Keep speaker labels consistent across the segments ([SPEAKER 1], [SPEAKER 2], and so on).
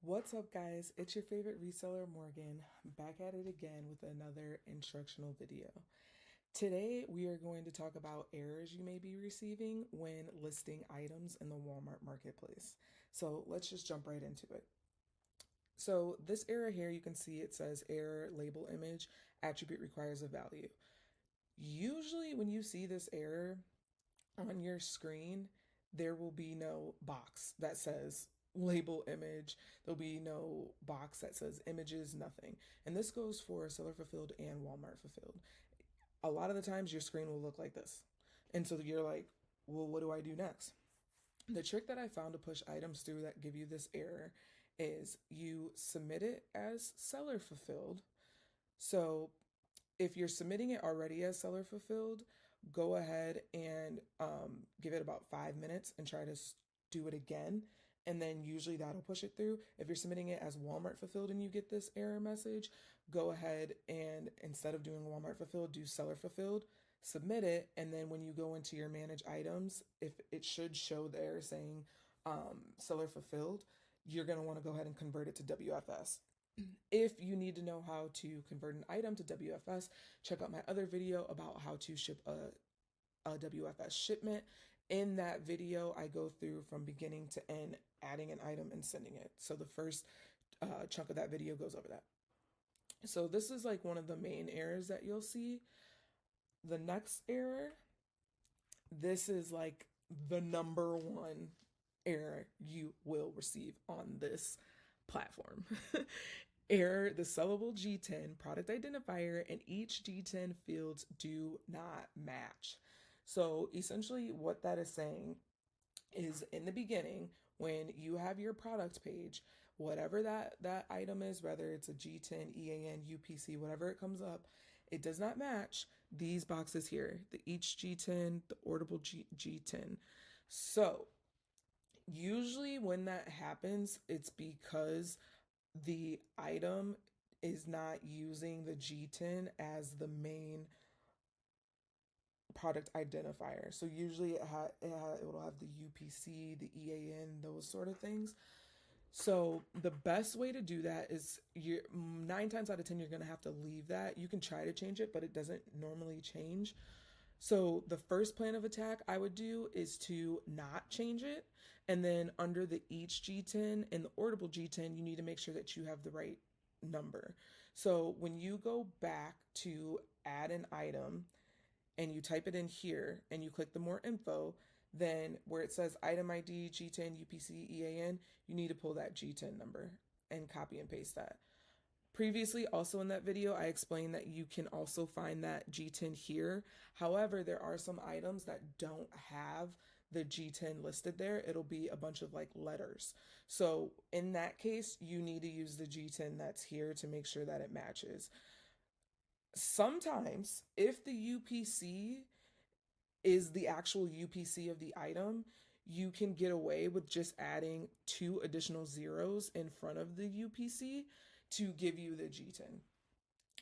[SPEAKER 1] What's up, guys? It's your favorite reseller, Morgan, back at it again with another instructional video. Today, we are going to talk about errors you may be receiving when listing items in the Walmart marketplace. So let's just jump right into it. So this error here, you can see it says error label image attribute requires a value. Usually when you see this error on your screen, there will be no box that says label image. There'll be no box that says images, nothing. And this goes for seller fulfilled and Walmart fulfilled. A lot of the times your screen will look like this. And so you're like, well, what do I do next? The trick that I found to push items through that give you this error is you submit it as seller fulfilled. So if you're submitting it already as seller fulfilled, go ahead and give it about 5 minutes and try to do it again. And then usually that'll push it through. If you're submitting it as Walmart fulfilled and you get this error message, go ahead and instead of doing Walmart fulfilled, do seller fulfilled, submit it. And then when you go into your manage items, if it should show there saying seller fulfilled, you're going to want to go ahead and convert it to WFS. If you need to know how to convert an item to WFS, check out my other video about how to ship a WFS shipment. In that video, I go through from beginning to end, adding an item and sending it. So the first chunk of that video goes over that. So this is like one of the main errors that you'll see. The next error, this is like the number one error you will receive on this platform. Error, the sellable G10 product identifier and each G10 fields do not match. So essentially what that is saying is in the beginning, when you have your product page, whatever that item is, whether it's a G10, EAN, UPC, whatever it comes up, it does not match these boxes here, the each G10, the orderable G10. So usually when that happens, it's because the item is not using the G10 as the main product identifier. So usually it'll have the UPC, the EAN, those sort of things. So the best way to do that is 9 times out of 10, you're going to have to leave that. You can try to change it, but it doesn't normally change. So the first plan of attack I would do is to not change it. And then under the each G10 and the orderable G10, you need to make sure that you have the right number. So when you go back to add an item and you type it in here and you click the more info, then where it says item ID, G10, UPC, EAN, you need to pull that G10 number and copy and paste that. Previously, also in that video, I explained that you can also find that G10 here. However, there are some items that don't have the G10 listed there. It'll be a bunch of like letters. So in that case, you need to use the G10 that's here to make sure that it matches. Sometimes if the UPC is the actual UPC of the item, you can get away with just adding 2 additional zeros in front of the UPC to give you the G10.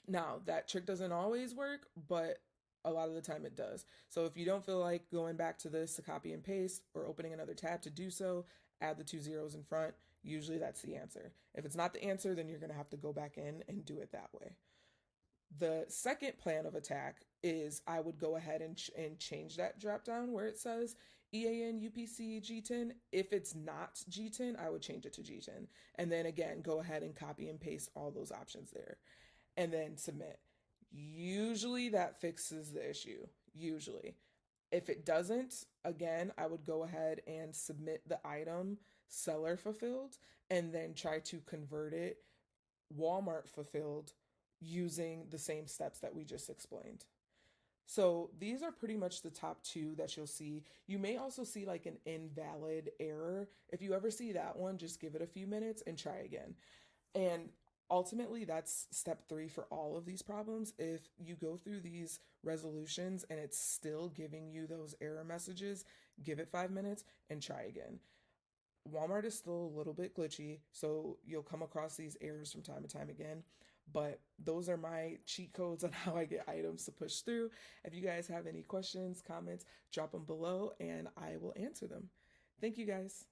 [SPEAKER 1] Now, that trick doesn't always work, but a lot of the time it does. So if you don't feel like going back to this to copy and paste or opening another tab to do so, add the 2 zeros in front. Usually that's the answer. If it's not the answer, then you're going to have to go back in and do it that way. The second plan of attack is I would go ahead and change that drop down where it says EAN, UPC, G10. If it's not G10, I would change it to G10. And then again, go ahead and copy and paste all those options there and then submit. Usually that fixes the issue, usually. If it doesn't, again, I would go ahead and submit the item seller fulfilled and then try to convert it Walmart fulfilled using the same steps that we just explained. So these are pretty much the top 2 that you'll see. You may also see like an invalid error. If you ever see that one, just give it a few minutes and try again. And ultimately, that's step 3 for all of these problems. If you go through these resolutions and it's still giving you those error messages, give it 5 minutes and try again. Walmart is still a little bit glitchy, so you'll come across these errors from time to time again. But those are my cheat codes on how I get items to push through. If you guys have any questions, comments, drop them below and I will answer them. Thank you guys.